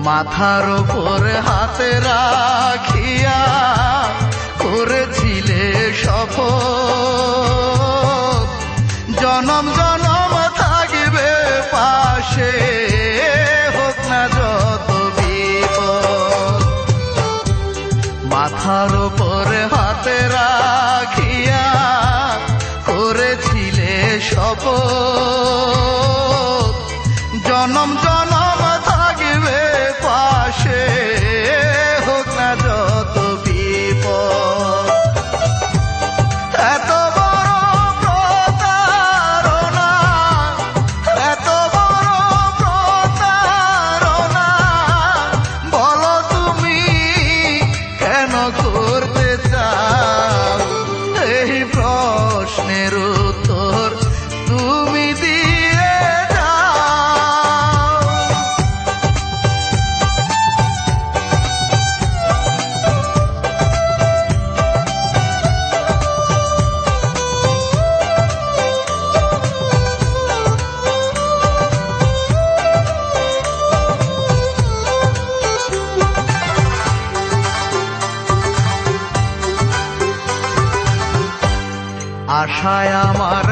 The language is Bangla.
মাথার উপর হাতে রাখিয়া করেছিলে শপথ, জনম জনম থাকবে পাশে, হোক না যত বিপদ। মাথার উপর হাতে রাখিয়া করেছিলে শপথ, জনম জনম থাকবে পাশে, হোক না যত বিপদ। এত বড় প্রতারণা, এত বড় প্রতারণা, বলো তুমি কেন করতে চাও? এই প্রশ্নের উত্তর তুমি দিয়ে আশায় আমার